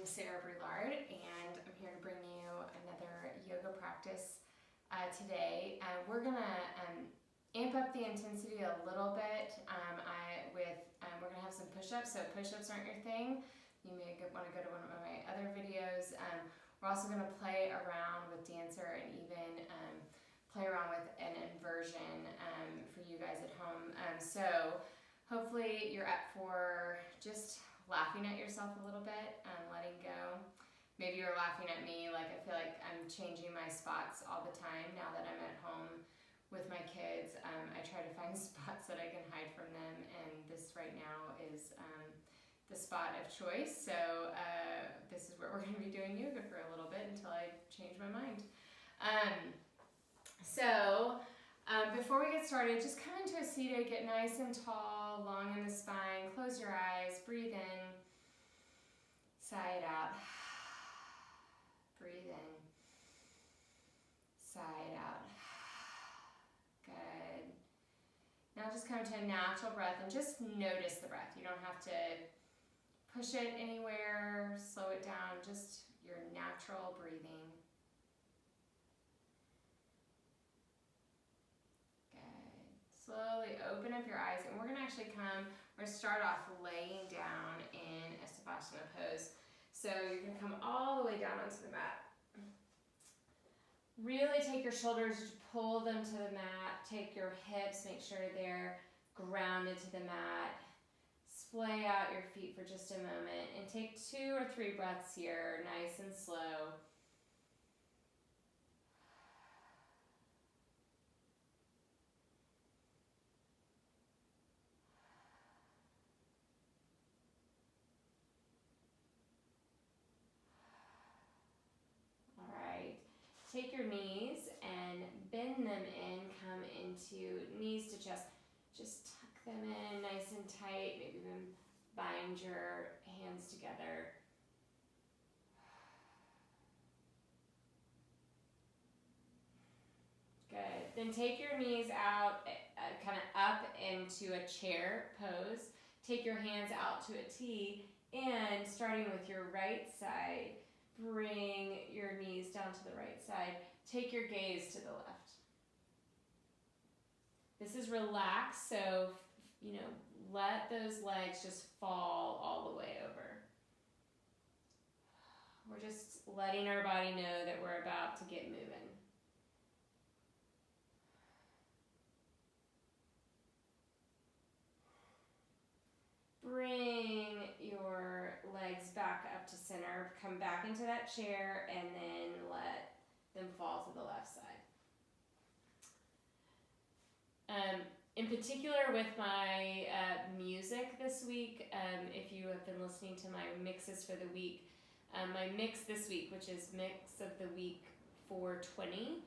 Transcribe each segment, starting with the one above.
Sarah Brulard, and I'm here to bring you another yoga practice today. We're gonna amp up the intensity a little bit. We're gonna have some push-ups. So push-ups aren't your thing. You may want to go to one of my other videos. We're also gonna play around with Dancer and even play around with an inversion for you guys at home. So hopefully you're up for just laughing at yourself a little bit, letting go. Maybe you're laughing at me, like I feel like I'm changing my spots all the time now that I'm at home with my kids. I try to find spots that I can hide from them, and this right now is the spot of choice. So this is where we're going to be doing yoga for a little bit until I change my mind. Before we get started, just come into a seated, get nice and tall, long in the spine, close your eyes, breathe in, sigh it out, breathe in, sigh it out. Good. Now just come to a natural breath and just notice the breath. You don't have to push it anywhere, slow it down, just your natural breathing. Slowly open up your eyes, and we're gonna start off laying down in a Savasana pose. So you're gonna come all the way down onto the mat. Really take your shoulders, pull them to the mat, take your hips, make sure they're grounded to the mat. Splay out your feet for just a moment, and take 2 or 3 breaths here, nice and slow. Take your knees and bend them in, come into knees to chest. Just tuck them in nice and tight, maybe even bind your hands together. Good. Then take your knees out, kind of up into a chair pose. Take your hands out to a T, and starting with your right side, bring your knees down to the right side. Take your gaze to the left. This is relaxed, so let those legs just fall all the way over. We're just letting our body know that we're about to get moving. Bring your legs back up to center. Come back into that chair, and then let them fall to the left side. In particular with my music this week, if you have been listening to my mixes for the week, my mix this week, which is Mix of the Week 420,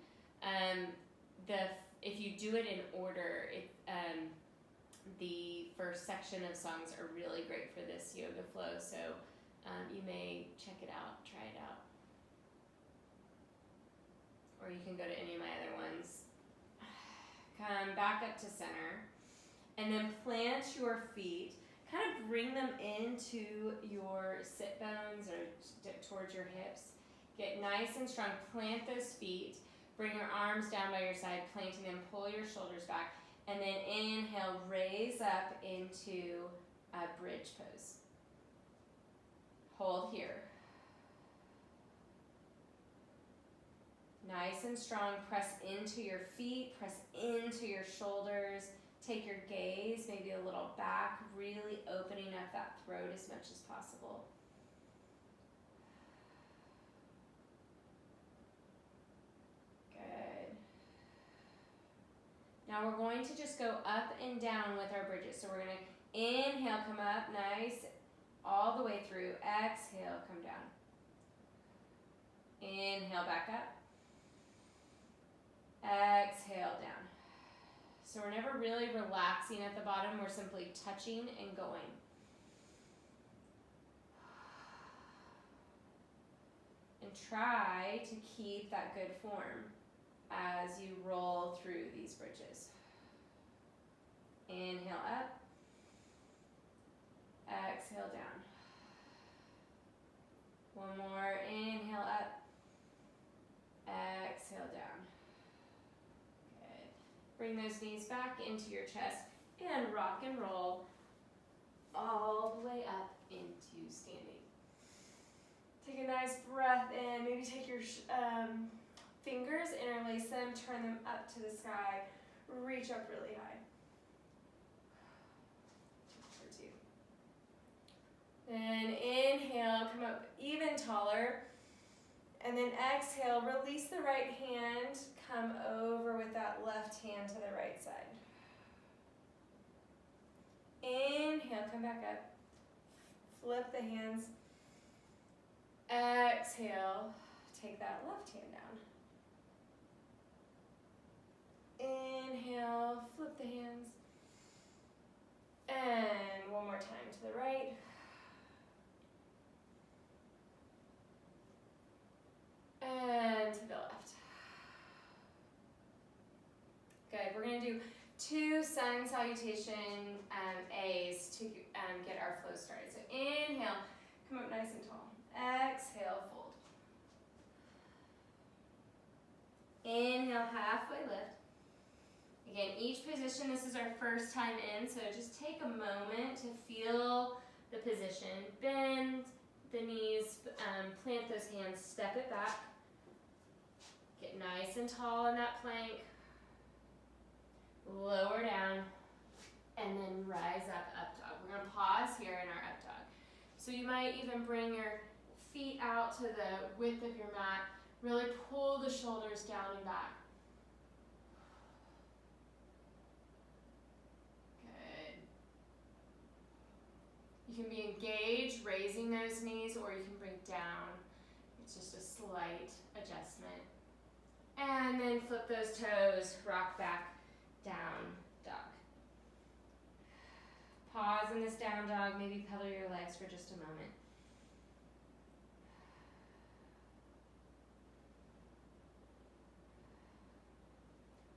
if you do it in order, the first section of songs are really great for this yoga flow, so you may check it out, try it out. Or you can go to any of my other ones. Come back up to center, and then plant your feet. Kind of bring them into your sit bones or towards your hips. Get nice and strong. Plant those feet. Bring your arms down by your side, planting them. Pull your shoulders back. And then inhale, raise up into a bridge pose. Hold here. Nice and strong. Press into your feet, press into your shoulders. Take your gaze maybe a little back, really opening up that throat as much as possible. Good. Now we're going to just go up and down with our bridges. So we're going to inhale, come up, nice, all the way through. Exhale, come down. Inhale, back up. Exhale, down. So we're never really relaxing at the bottom. We're simply touching and going. And try to keep that good form as you roll through these bridges. Inhale up. Exhale down. One more, inhale up, exhale down. Good. Bring those knees back into your chest and rock and roll all the way up into standing. Take a nice breath in, maybe take your fingers, interlace them, turn them up to the sky, reach up really high. For two. Then inhale, come up even taller. And then exhale, release the right hand, come over with that left hand to the right side. Inhale, come back up. Flip the hands. Exhale, take that left hand down. Inhale, flip the hands. And one more time to the right. And to the left. Good, we're gonna do 2 sun salutation A's to get our flow started. So inhale, come up nice and tall. Exhale, fold. Inhale, halfway lift. Again, each position, this is our first time in, so just take a moment to feel the position. Bend the knees, plant those hands, step it back. Get nice and tall in that plank. Lower down, and then rise up, up dog. We're gonna pause here in our up dog. So you might even bring your feet out to the width of your mat. Really pull the shoulders down and back. Good. You can be engaged, raising those knees, or you can bring down. It's just a slight adjustment. And then flip those toes, rock back, down dog. Pause in this down dog, maybe pedal your legs for just a moment.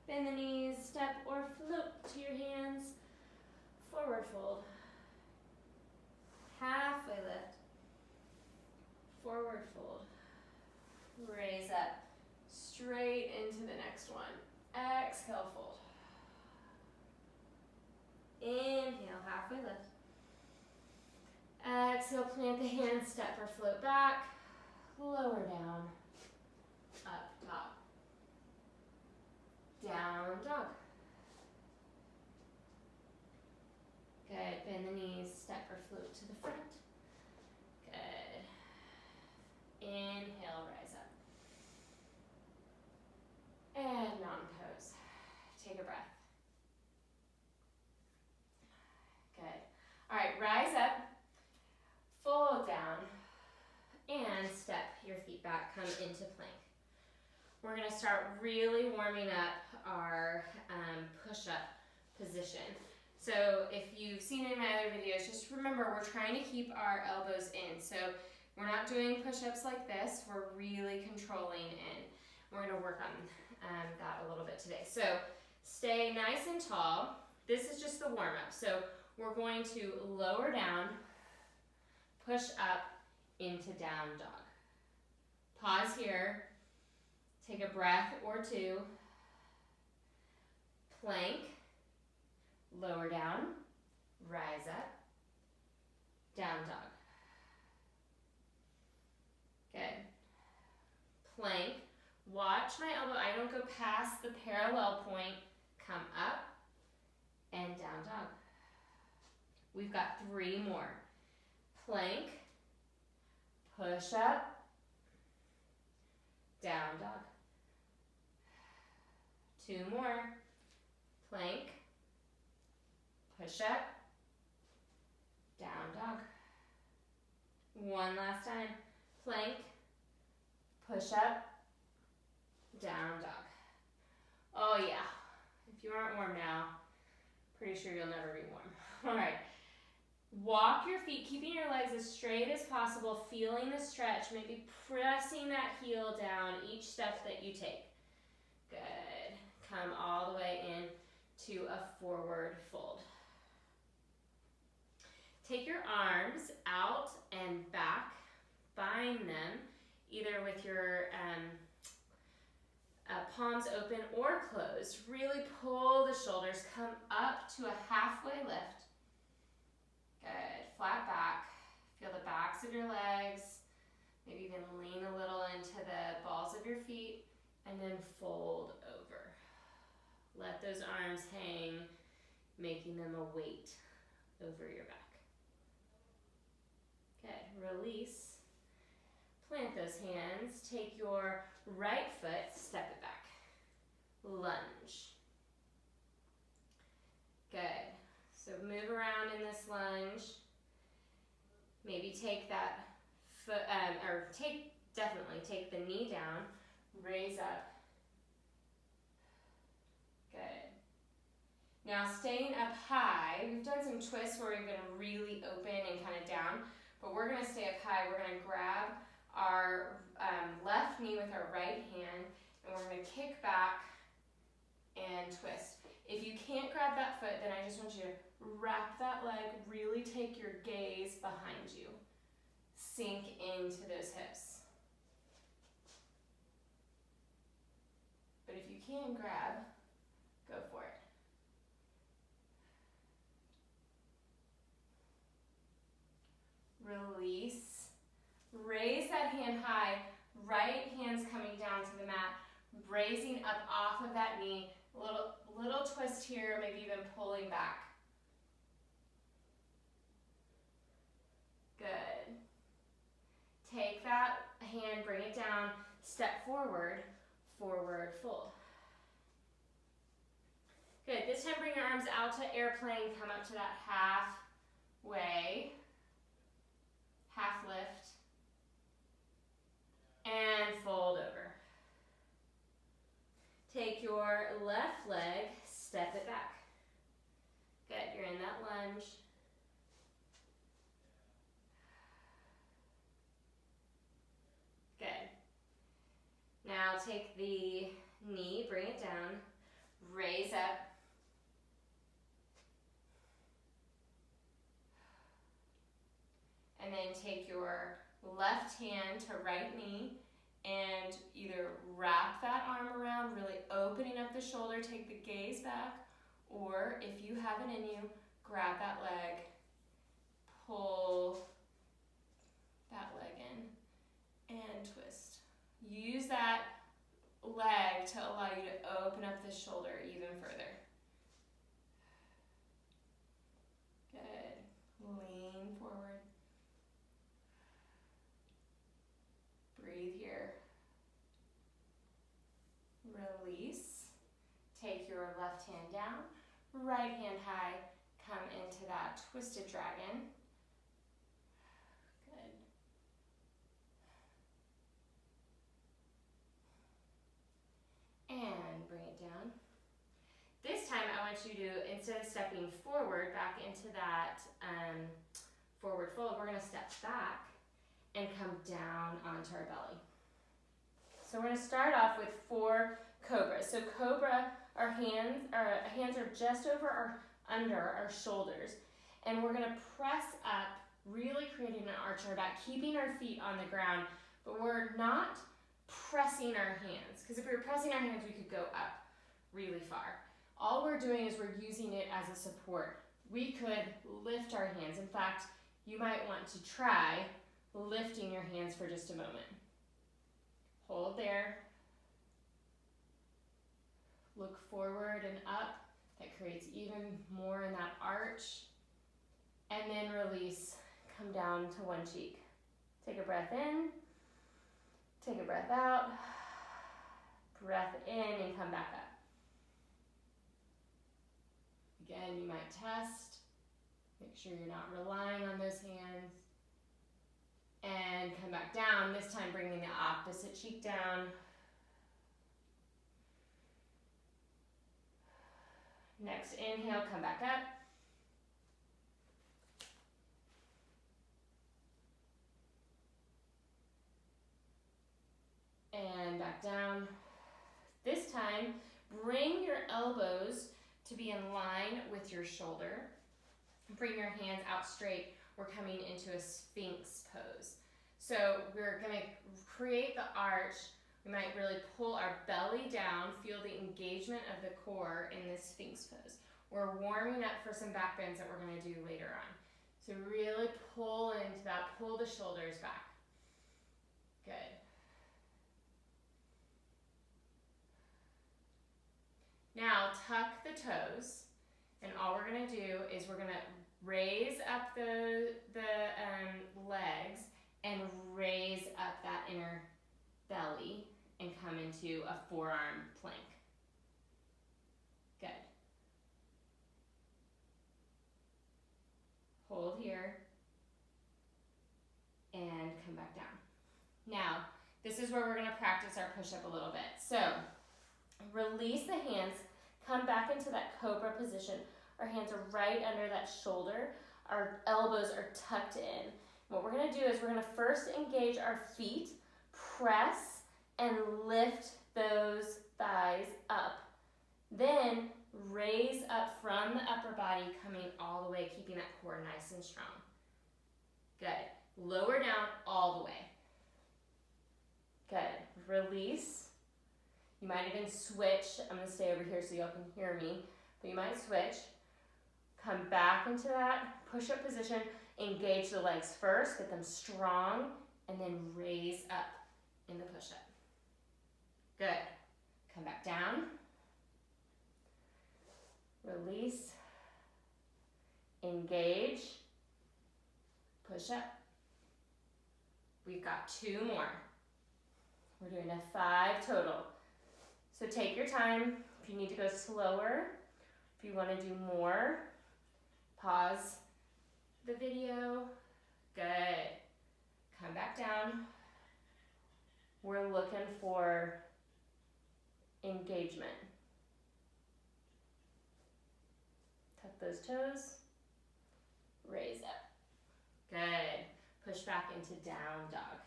Bend the knees, step or float to your hands, forward fold. Halfway lift, forward fold. Raise up, straight into the next one. Exhale, fold. Inhale, halfway lift. Exhale, plant the hands, step or float back. Lower down, up dog. Down dog. Good, bend the knees, step or float to the front. Good. Inhale, rise up. And mountain pose. Take a breath. Good. All right, rise up, fold down, and step your feet back, come into plank. We're gonna start really warming up our push-up position. So if you've seen in my other videos, just remember we're trying to keep our elbows in. So we're not doing push-ups like this, we're really controlling in. We're gonna work on that a little bit today. So stay nice and tall. This is just the warm-up. So we're going to lower down, push up into down dog. Pause here, take a breath or two. Plank, lower down, rise up, down dog. Good. Plank, watch my elbow, I don't go past the parallel point, come up, and down dog. We've got 3 more. Plank, push up, down dog. 2 more. Plank, push up, down dog. 1 last time. Plank, push up, down dog. Oh yeah, if you aren't warm now, pretty sure you'll never be warm. All right, walk your feet, keeping your legs as straight as possible, feeling the stretch, maybe pressing that heel down each step that you take. Good, come all the way in to a forward fold. Take your arms out and back bind them either with your palms open or closed. Really pull the shoulders, come up to a halfway lift. Good, flat back. Feel the backs of your legs. Maybe even lean a little into the balls of your feet and then fold over. Let those arms hang, making them a weight over your back. Good, release. Plant those hands. Take your right foot, step it back. Lunge. Good. So move around in this lunge. Maybe take that foot, definitely take the knee down, raise up. Good. Now staying up high, we've done some twists where we've been really open and kind of down, but we're gonna stay up high. We're gonna grab our left knee with our right hand, and we're gonna kick back and twist. If you can't grab that foot, then I just want you to wrap that leg, really take your gaze behind you. Sink into those hips. But if you can grab, go for it. Release. Raise that hand high. Right hand's coming down to the mat. Raising up off of that knee. Little twist here, maybe even pulling back. Good. Take that hand, bring it down, step forward, forward fold. Good, this time bring your arms out to airplane, come up to that halfway, half lift, and fold over. Take your left leg, step it back. Good, you're in that lunge. Good. Now take the knee, bring it down, raise up. And then take your left hand to right knee and either wrap that arm around, really opening up the shoulder, take the gaze back, or if you have it in you, grab that leg, pull that leg in, and twist. Use that leg to allow you to open up the shoulder even further. Good. Lean forward. Breathe here. Release. Take your left hand down, right hand high, come into that twisted dragon. Good. And bring it down. This time I want you to, instead of stepping forward back into that forward fold, we're going to step back and come down onto our belly. So we're going to start off with 4 cobras. So cobra, our hands are just under our shoulders, and we're going to press up, really creating an arch in our back, keeping our feet on the ground, but we're not pressing our hands, because if we were pressing our hands, we could go up really far. All we're doing is we're using it as a support. We could lift our hands. In fact, you might want to try lifting your hands for just a moment. Hold there. Look forward and up. That creates even more in that arch. And then release. Come down to one cheek. Take a breath in. Take a breath out. Breath in and come back up. Again, you might test. Make sure you're not relying on those hands. And come back down, this time bringing the opposite cheek down. Next inhale, come back up. And back down. This time, bring your elbows to be in line with your shoulder. Bring your hands out straight. We're coming into a Sphinx pose. So we're gonna create the arch. We might really pull our belly down, feel the engagement of the core in this Sphinx pose. We're warming up for some back bends that we're gonna do later on. So really pull into that, pull the shoulders back. Good. Now tuck the toes, and all we're gonna do is we're gonna raise up the legs and raise up that inner belly and come into a forearm plank. Good. Hold here and come back down. Now, this is where we're gonna practice our push-up a little bit. So, release the hands, come back into that cobra position. Our hands are right under that shoulder. Our elbows are tucked in. What we're gonna do is we're gonna first engage our feet, press, and lift those thighs up. Then raise up from the upper body, coming all the way, keeping that core nice and strong. Good. Lower down all the way. Good. Release. You might even switch. I'm gonna stay over here so y'all can hear me, but you might switch. Come back into that push-up position. Engage the legs first, get them strong, and then raise up in the push-up. Good. Come back down. Release. Engage. Push up. We've got 2 more. We're doing a 5 total. So take your time. If you need to go slower, if you want to do more, pause the video. Good. Come back down. We're looking for engagement. Tuck those toes. Raise up. Good. Push back into down dog.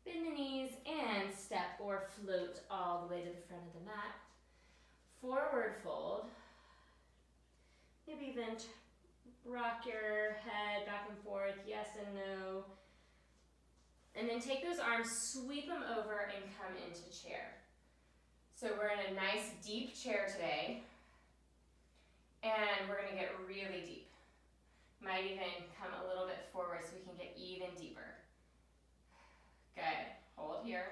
Bend the knees and step or float all the way to the front of the mat. Forward fold. Maybe even rock your head back and forth, yes and no. And then take those arms, sweep them over, and come into chair. So we're in a nice deep chair today, and we're gonna get really deep. Might even come a little bit forward so we can get even deeper. Good. Hold here.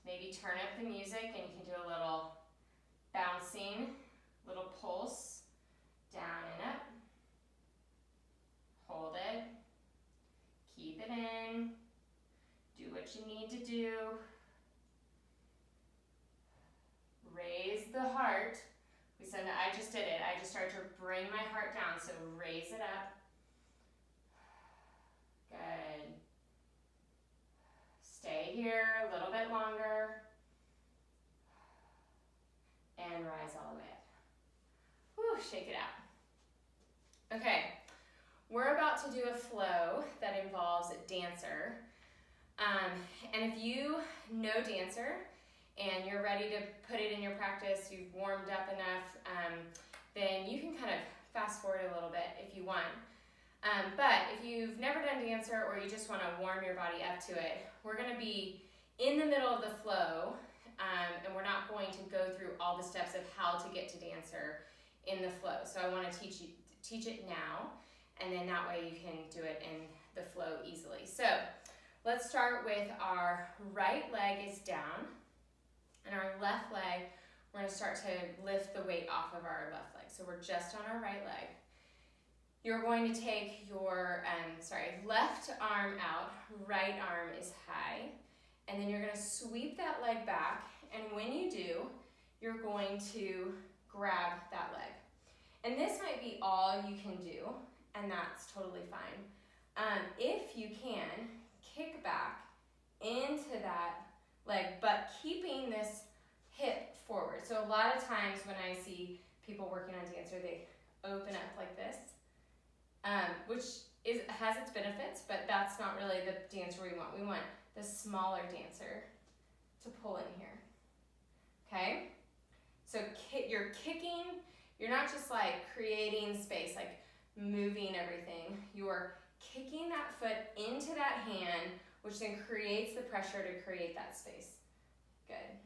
Maybe turn up the music and you can do a little bouncing, little pulse, down and up. Hold it. Keep it in. Do what you need to do. Raise the heart. I just did it. I just started to bring my heart down, so raise it up. Good. Stay here a little bit longer. And rise all the way up. Whew, shake it out. Okay, we're about to do a flow that involves Dancer. And if you know Dancer and you're ready to put it in your practice, you've warmed up enough, then you can kind of fast forward a little bit if you want. But if you've never done Dancer or you just want to warm your body up to it, we're going to be in the middle of the flow, and we're not going to go through all the steps of how to get to Dancer in the flow. So I want to teach it now, and then that way you can do it in the flow easily. So let's start with our right leg is down, and our left leg, we're going to start to lift the weight off of our left leg. So we're just on our right leg. You're going to take your left arm out, right arm is high, and then you're going to sweep that leg back, and when you do, you're going to grab that leg. And this might be all you can do, and that's totally fine. If you can, kick back into that leg, but keeping this hip forward. So a lot of times when I see people working on Dancer, they open up like this. Which has its benefits, but that's not really the Dancer we want. We want the smaller Dancer to pull in here. Okay? So you're kicking, you're not just like creating space, like moving everything. You are kicking that foot into that hand, which then creates the pressure to create that space. Good.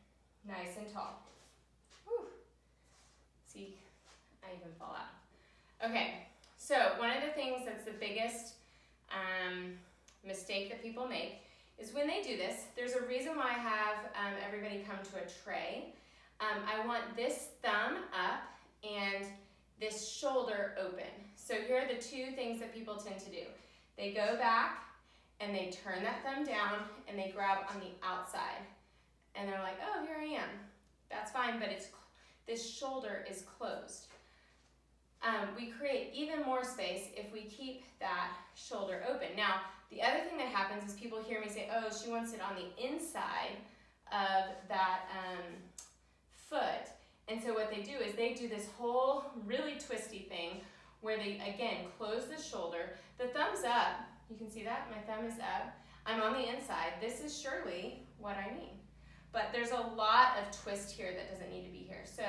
Nice and tall. Whew. See, I even fall out. Okay, so one of the things that's the biggest mistake that people make is when they do this, there's a reason why I have everybody come to a tray. I want this thumb up and this shoulder open. So here are the two things that people tend to do. They go back and they turn that thumb down and they grab on the outside. And they're like, oh, here I am. That's fine, but this shoulder is closed. We create even more space if we keep that shoulder open. Now, the other thing that happens is people hear me say, oh, she wants it on the inside of that foot. And so what they do is they do this whole really twisty thing where they, again, close the shoulder. The thumb's up. You can see that? My thumb is up. I'm on the inside. This is surely what I mean. But there's a lot of twist here that doesn't need to be here. So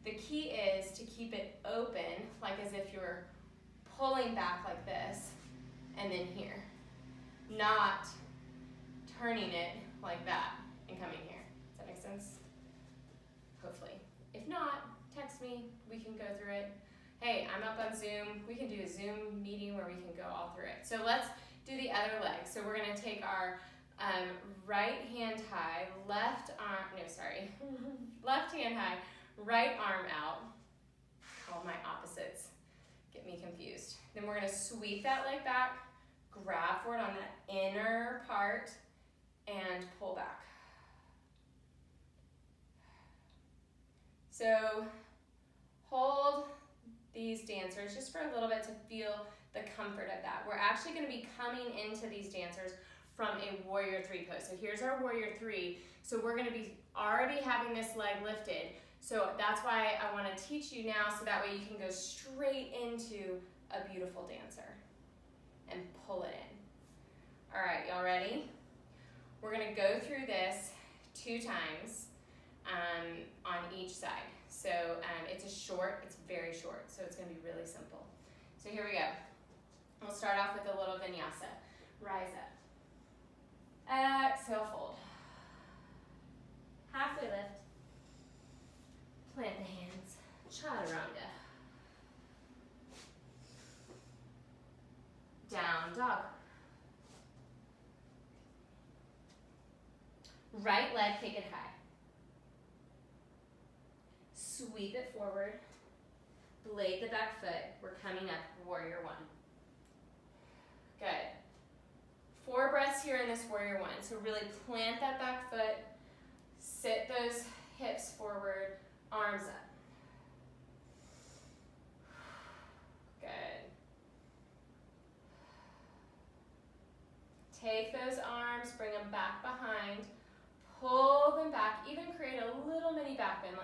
the key is to keep it open, like as if you're pulling back like this, and then here. Not turning it like that and coming here. Does that make sense? Hopefully. If not, text me. We can go through it. Hey, I'm up on Zoom. We can do a Zoom meeting where we can go all through it. So let's do the other leg. So we're going to take our right hand high, left hand high, right arm out. All my opposites get me confused. Then we're going to sweep that leg back, grab forward on that inner part, and pull back. So hold these dancers just for a little bit to feel the comfort of that. We're actually going to be coming into these dancers from a warrior three pose. So here's our warrior three. So we're going to be already having this leg lifted. So that's why I want to teach you now so that way you can go straight into a beautiful dancer and pull it in. All right, y'all ready? We're going to go through this 2 times on each side. So it's very short, so it's going to be really simple. So here we go. We'll start off with a little vinyasa. Rise up. Exhale, fold. Halfway lift. Plant the hands. Chaturanga. Down dog. Right leg, kick it high. Sweep it forward. Blade the back foot. We're coming up, warrior 1. Good. 4 breaths here in this warrior 1. So really plant that back foot. Sit those hips forward, arms up. Good. Take those arms, bring them back behind. Pull them back. Even create a little mini back bend,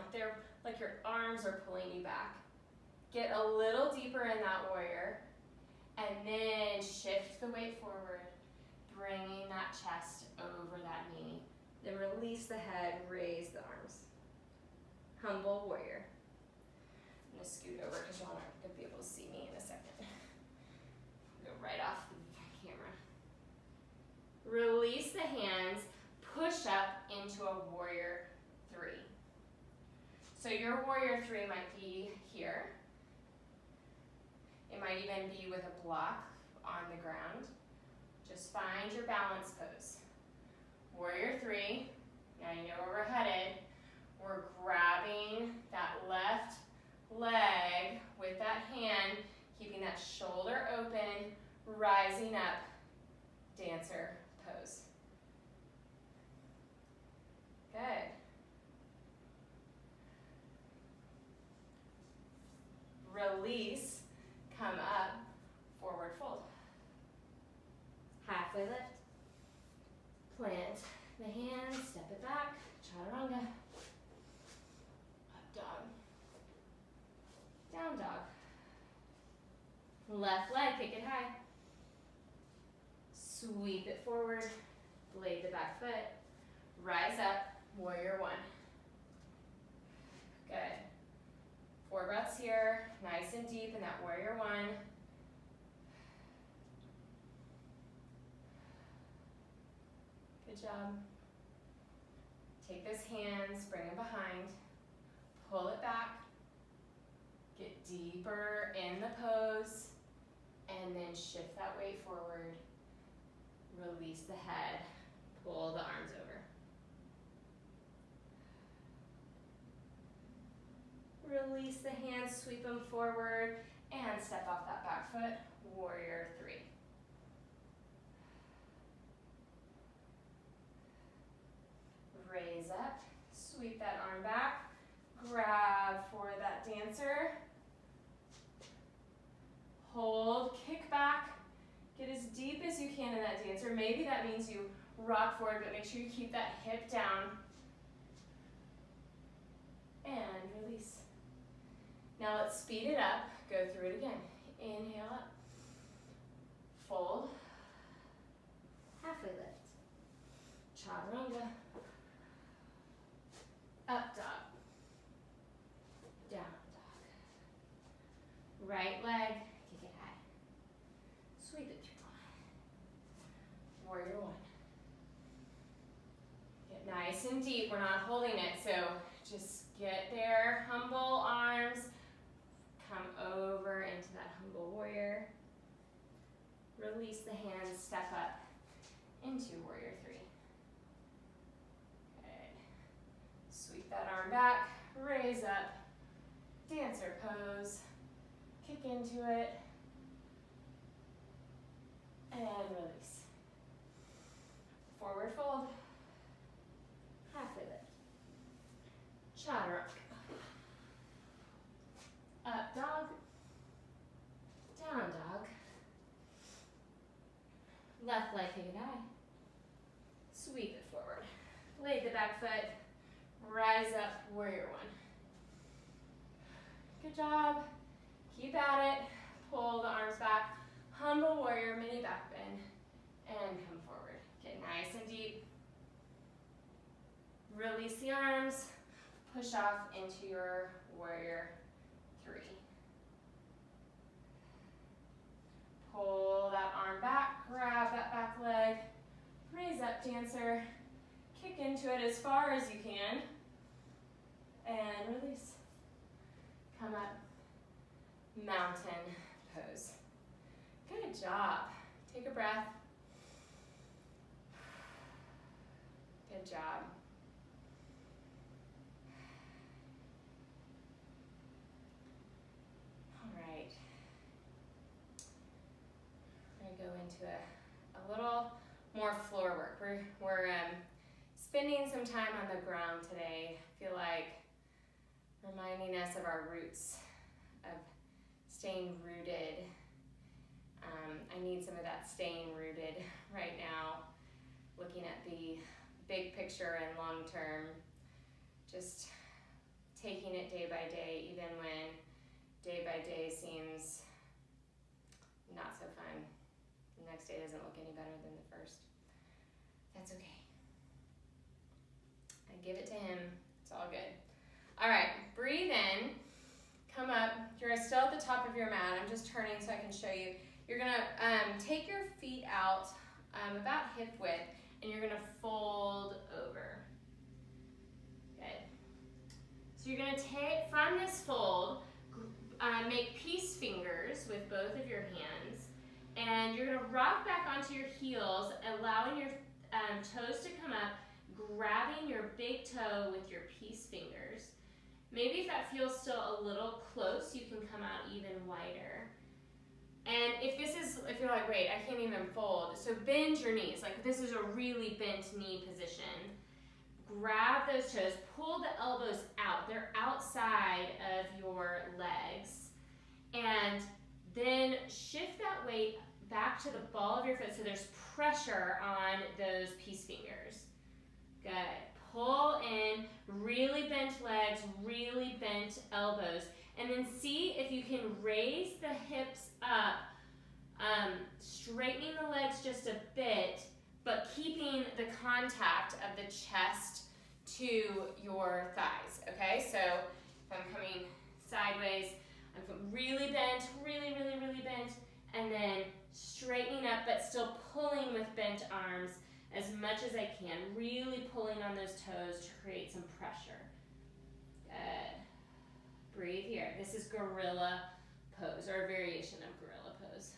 like your arms are pulling you back. Get a little deeper in that warrior, and then shift the weight forward, bringing that chest over that knee. Then release the head, raise the arms. Humble warrior. I'm going to scoot over because y'all aren't going to be able to see me in a second. Go right off the camera. Release the hands, push up into a warrior 3. So your warrior 3 might be here. It might even be with a block on the ground. Just find your balance pose. Warrior 3, now you know where we're headed. We're grabbing that left leg with that hand, keeping that shoulder open, rising up, dancer pose. Good. Release, come up, forward fold. Halfway lift. Plant the hands, step it back, chaturanga. Up dog. Down dog. Left leg, kick it high. Sweep it forward, blade the back foot. Rise up, warrior 1. Good. nice and deep in that warrior one. Good job. Take those hands, bring them behind, pull it back, get deeper in the pose, and then shift that weight forward. Release the head, pull the arms over. Release the hands, sweep them forward, and step off that back foot, warrior three. Raise up, sweep that arm back, grab for that dancer, hold, kick back, get as deep as you can in that dancer. Maybe that means you rock forward, but make sure you keep that hip down, and release. Now let's speed it up, go through it again. Inhale up, fold, halfway lift, chaturanga, up dog, down dog, right leg, kick it high, sweep it through, warrior one. Get nice and deep, we're not holding it, so just get there, humble arms, come over into that humble warrior, release the hands, step up into warrior three. Sweep that arm back, raise up, dancer pose, kick into it, and release. Forward fold, halfway lift, chaturanga, up dog, down dog, left leg kick it high, sweep it forward, lay the back foot, rise up, warrior one. Good job. Keep at it. Pull the arms back. Humble warrior, mini back bend, and come forward. Get nice and deep. Release the arms. Push off into your warrior three. Pull that arm back. Grab that back leg. Raise up, dancer. Kick into it as far as you can. And release. Come up, mountain pose. Good job. Take a breath. Good job. All right. We're going to go into a little more floor work. We're spending some time on the ground today. I feel like reminding us of our roots, of staying rooted. I need some of that staying rooted right now, looking at the big picture and long term, just taking it day by day, even when day by day seems not so fun. The next day doesn't look any better than the first. That's okay. I give it to him, it's all good. All right, breathe in, come up. You're still at the top of your mat. I'm just turning so I can show you. You're gonna take your feet out about hip width, and you're gonna fold over. Good. So you're gonna take, from this fold, make peace fingers with both of your hands, and you're gonna rock back onto your heels, allowing your toes to come up, grabbing your big toe with your peace fingers. Maybe if that feels still a little close, you can come out even wider. And if you're like, wait, I can't even fold, so bend your knees. Like this is a really bent knee position. Grab those toes, pull the elbows out. They're outside of your legs. And then shift that weight back to the ball of your foot so there's pressure on those peace fingers. Good. Pull in, really bent legs, really bent elbows. And then see if you can raise the hips up, straightening the legs just a bit, but keeping the contact of the chest to your thighs, okay? So if I'm coming sideways, I'm really bent, really, really, really bent, and then straightening up, but still pulling with bent arms as much as I can, really pulling on those toes to create some pressure. Good. Breathe here. This is gorilla pose, or a variation of gorilla pose.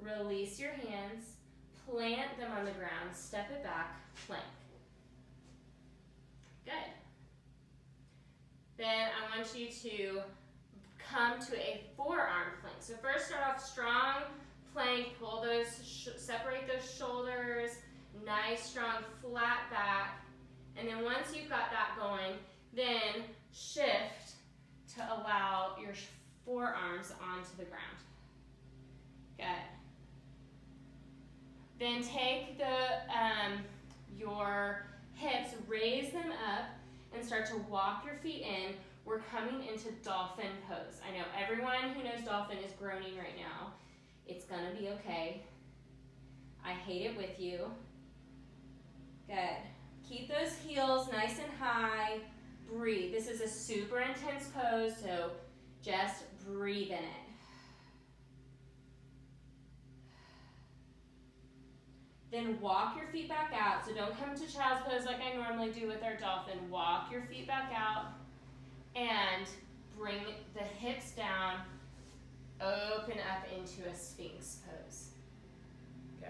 Release your hands, plant them on the ground, step it back, plank. Good. Then I want you to come to a forearm plank. So first start off strong plank, pull those, separate those shoulders, nice strong flat back. And then once you've got that going, then shift to allow your forearms onto the ground. Good. Then take your hips, raise them up, and start to walk your feet in. We're coming into dolphin pose. I know everyone who knows dolphin is groaning right now. It's gonna be okay. I hate it with you. Good. Keep those heels nice and high. Breathe. This is a super intense pose, so just breathe in it. Then walk your feet back out. So don't come to child's pose like I normally do with our dolphin. Walk your feet back out and bring the hips down. Open up into a sphinx pose. Good.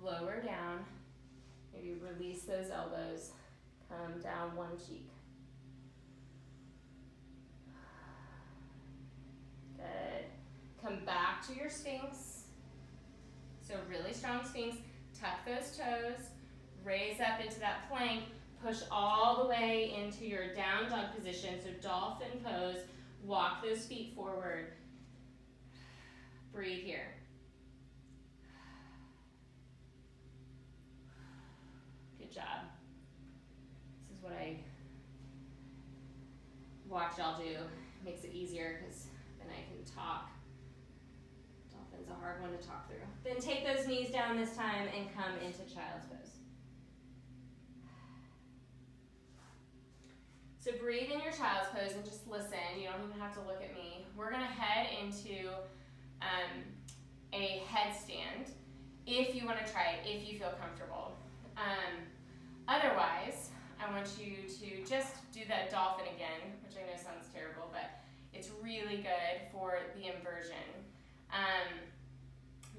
Lower down. Maybe release those elbows. Come down one cheek. Good. Come back to your sphinx. So really strong sphinx. Tuck those toes. Raise up into that plank. Push all the way into your down dog position. So dolphin pose. Walk those feet forward. Breathe here. Good job. This is what I watch y'all do. Makes it easier because then I can talk. Dolphin's a hard one to talk through. Then take those knees down this time and come into child's pose. So breathe in your child's pose and just listen. You don't even have to look at me. We're gonna head into a headstand if you wanna try it, if you feel comfortable. Otherwise, I want you to just do that dolphin again, which I know sounds terrible, but it's really good for the inversion.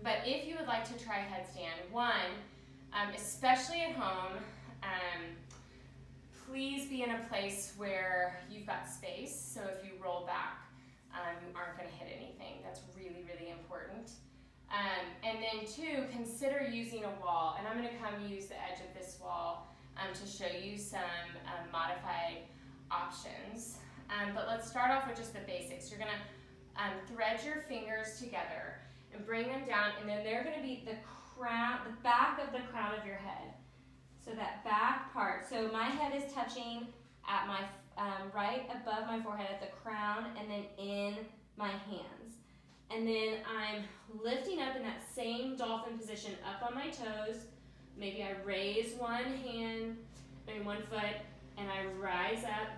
But if you would like to try headstand, one, especially at home, please be in a place where you've got space, so if you roll back, you aren't going to hit anything. That's really, really important. And then two, consider using a wall, and I'm going to come use the edge of this wall to show you some modified options. But let's start off with just the basics. You're going to thread your fingers together and bring them down, and then they're going to be the crown, the back of the crown of your head. So that back part. So my head is touching at my right above my forehead at the crown, and then in my hands. And then I'm lifting up in that same dolphin position, up on my toes. Maybe I raise one foot, and I rise up.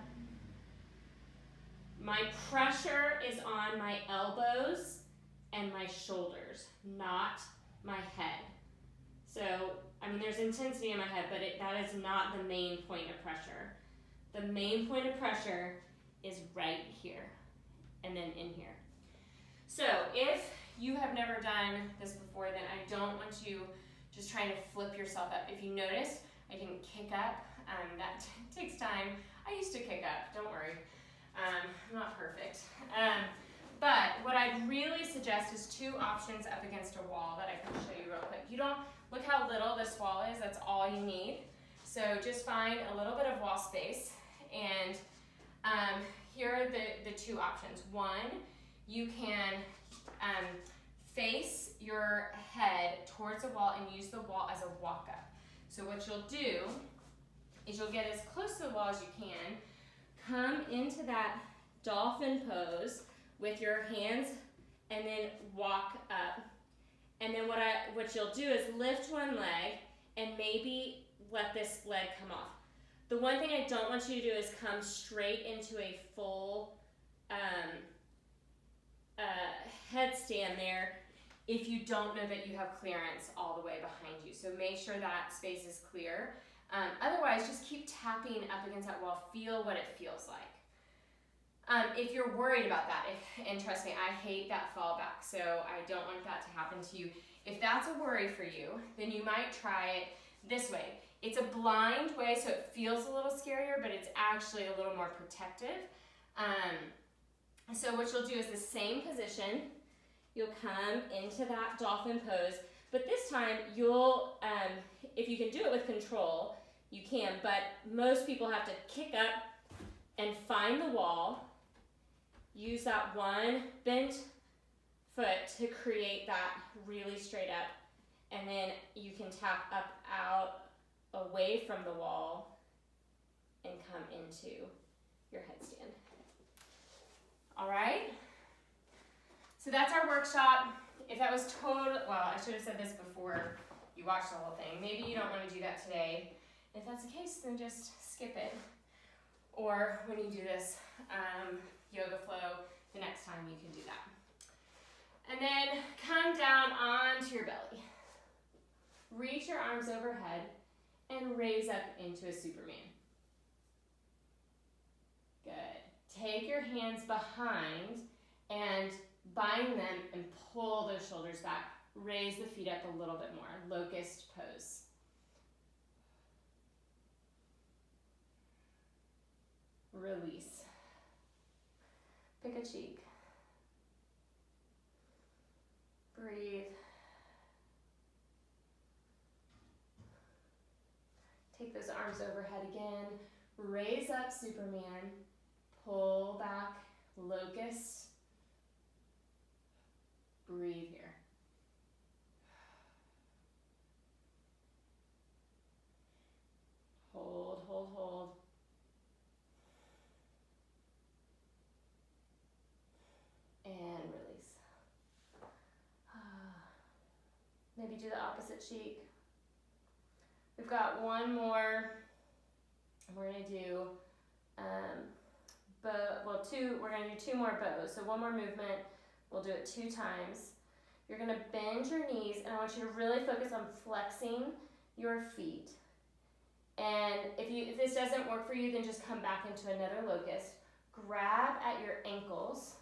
My pressure is on my elbows and my shoulders, not my head. So, I mean, there's intensity in my head, but that is not the main point of pressure. The main point of pressure is right here, and then in here. So, if you have never done this before, then I don't want you just trying to flip yourself up. If you notice, I didn't kick up. That takes time. I used to kick up, don't worry. I'm not perfect. But what I'd really suggest is two options up against a wall that I can show you real quick. Look how little this wall is, that's all you need. So just find a little bit of wall space, and here are the two options. One, you can face your head towards the wall and use the wall as a walk up. So what you'll do is you'll get as close to the wall as you can, come into that dolphin pose with your hands, and then walk up. And then what you'll do is lift one leg and maybe let this leg come off. The one thing I don't want you to do is come straight into a full headstand there if you don't know that you have clearance all the way behind you. So make sure that space is clear. Otherwise, just keep tapping up against that wall. Feel what it feels like. If you're worried about that, and trust me, I hate that fall back, so I don't want that to happen to you. If that's a worry for you, then you might try it this way. It's a blind way, so it feels a little scarier, but it's actually a little more protective. So what you'll do is the same position. You'll come into that dolphin pose, but this time you'll, if you can do it with control, you can, but most people have to kick up and find the wall. Use that one bent foot to create that really straight up, and then you can tap up, out, away from the wall, and come into your headstand. All right? So that's our workshop. If that was total, well, I should have said this before you watched the whole thing. Maybe you don't want to do that today. If that's the case, then just skip it. Or when you do this yoga flow, the next time you can do that. And then come down onto your belly. Reach your arms overhead and raise up into a Superman. Good. Take your hands behind and bind them and pull those shoulders back. Raise the feet up a little bit more. Locust pose. Release. Pick a cheek. Breathe. Take those arms overhead again. Raise up, Superman. Pull back, locust. Breathe here. Hold, hold, hold. And release. Maybe do the opposite cheek. We've got one more. We're gonna do we're gonna do 2 more bows. So one more movement. We'll do it 2 times. You're gonna bend your knees, and I want you to really focus on flexing your feet. And if this doesn't work for you, then just come back into another locust. Grab at your ankles.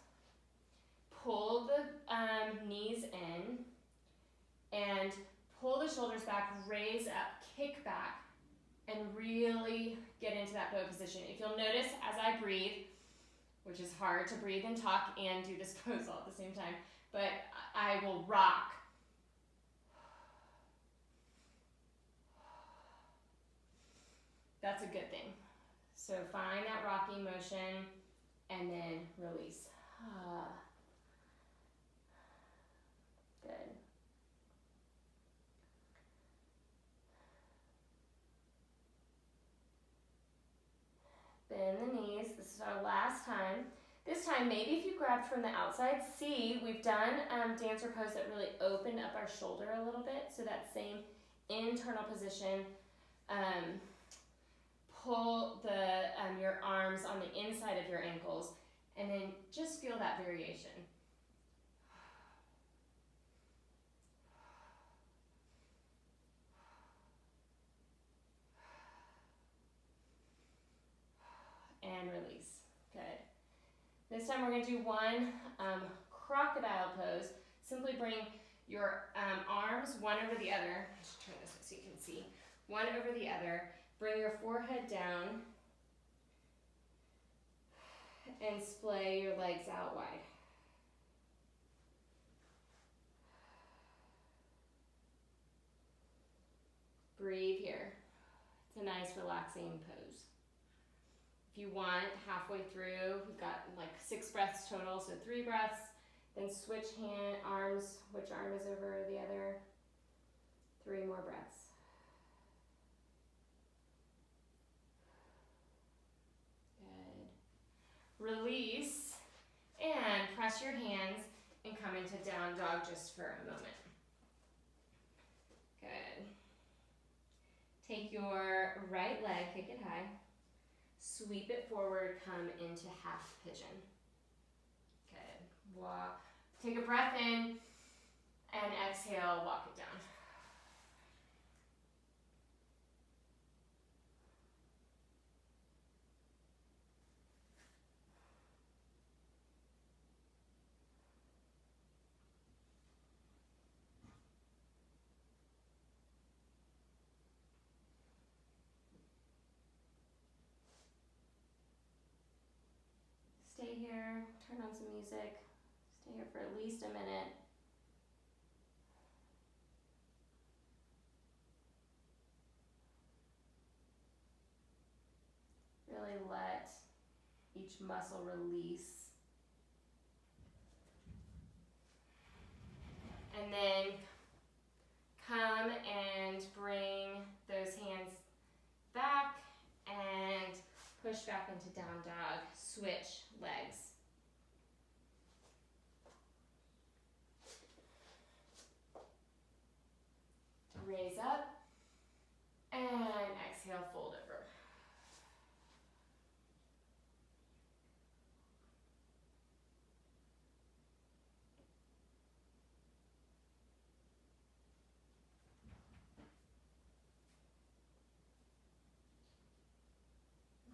Pull the knees in, and pull the shoulders back, raise up, kick back, and really get into that bow position. If you'll notice as I breathe, which is hard to breathe and talk and do this pose all at the same time, but I will rock. That's a good thing. So find that rocking motion and then release. Good. Bend the knees. This is our last time. This time, maybe if you grabbed from the outside, see, we've done dancer pose that really opened up our shoulder a little bit. So that same internal position. Pull your arms on the inside of your ankles, and then just feel that variation. And release. Good. This time we're going to do one crocodile pose. Simply bring your arms one over the other. Let's turn this so you can see. One over the other. Bring your forehead down and splay your legs out wide. Breathe here. It's a nice relaxing pose. If you want, halfway through, we've got like 6 breaths total, so 3 breaths, then switch arms, which arm is over the other, 3 more breaths. Good. Release, and press your hands and come into down dog just for a moment. Good. Take your right leg, kick it high, sweep it forward, come into half pigeon. Good. Walk. Take a breath in and exhale, walk it down. Stay here, turn on some music, stay here for at least a minute. Really let each muscle release. And then come and bring those hands back and push back into down dog. Switch legs. Raise up and exhale, fold over.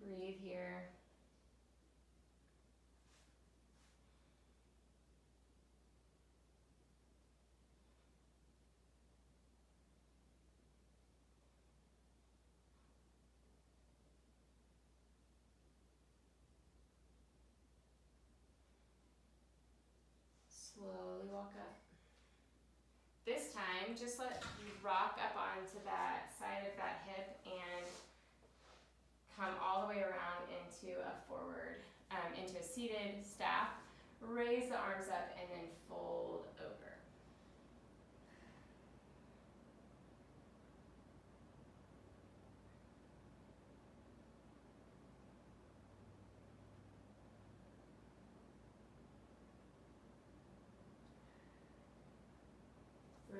Breathe here. Slowly walk up. This time, just let you rock up onto that side of that hip and come all the way around into a forward, into a seated staff. Raise the arms up and then fold over.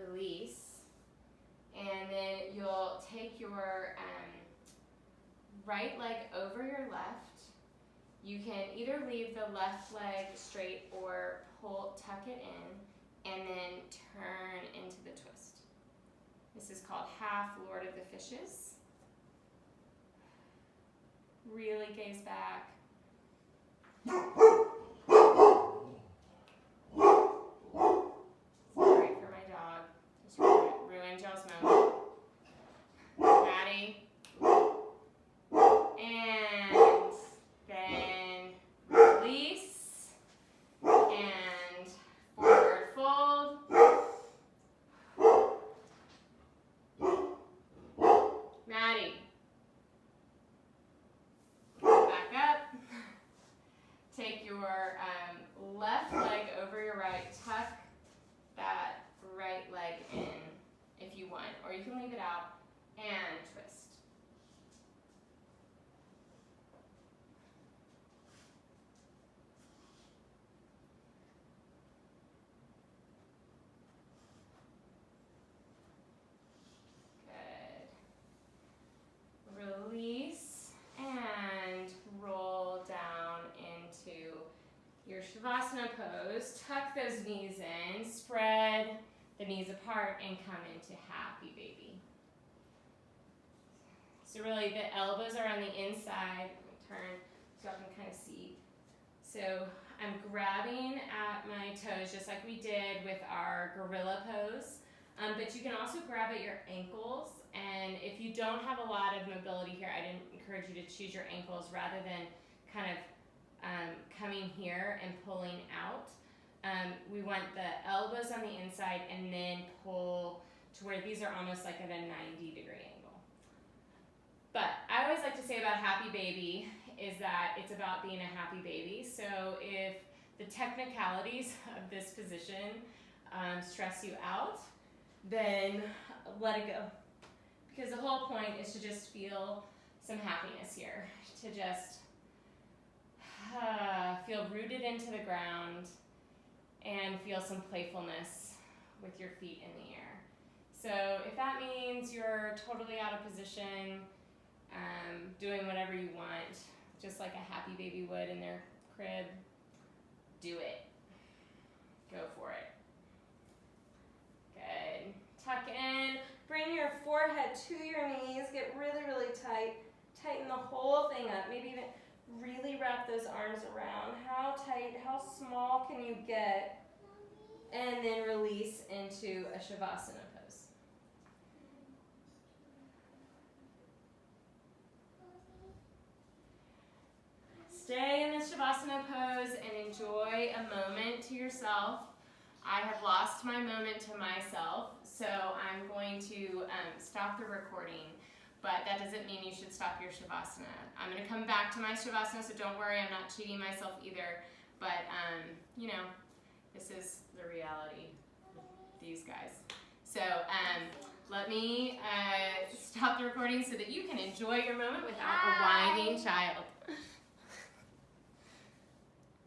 Release, and then you'll take your right leg over your left. You can either leave the left leg straight or tuck it in, and then turn into the twist. This is called half Lord of the Fishes. Really gaze back. Sorry for my dog. Just ruined y'all's moment. Maddie. And then release. And forward fold. Maddie. Back up. Take your left leg over your right. Tuck that right leg in if you want, or you can leave it out and twist. Good. Release and roll down into your Shavasana pose. Tuck those knees in, spread the knees apart, and come into happy baby. So really the elbows are on the inside. Let me turn so I can kind of see. So I'm grabbing at my toes just like we did with our gorilla pose. But you can also grab at your ankles, and if you don't have a lot of mobility here, I'd encourage you to choose your ankles rather than kind of coming here and pulling out. We want the elbows on the inside and then pull to where these are almost like at a 90-degree angle. But I always like to say about happy baby is that it's about being a happy baby. So if the technicalities of this position stress you out, then let it go. Because the whole point is to just feel some happiness here, to just feel rooted into the ground and feel some playfulness with your feet in the air. So if that means you're totally out of position, doing whatever you want, just like a happy baby would in their crib, do it. Go for it. Good. Tuck in. Bring your forehead to your knees. Get really, really tight. Tighten the whole thing up. Maybe even really wrap those arms around. How tight, how small can you get? And then release into a Shavasana pose. Stay in the Shavasana pose and enjoy a moment to yourself. I have lost my moment to myself, so I'm going to stop the recording, but that doesn't mean you should stop your Shavasana. I'm going to come back to my Shavasana, so don't worry, I'm not cheating myself either, but you know, this is the reality with these guys. So let me stop the recording so that you can enjoy your moment without a whining child.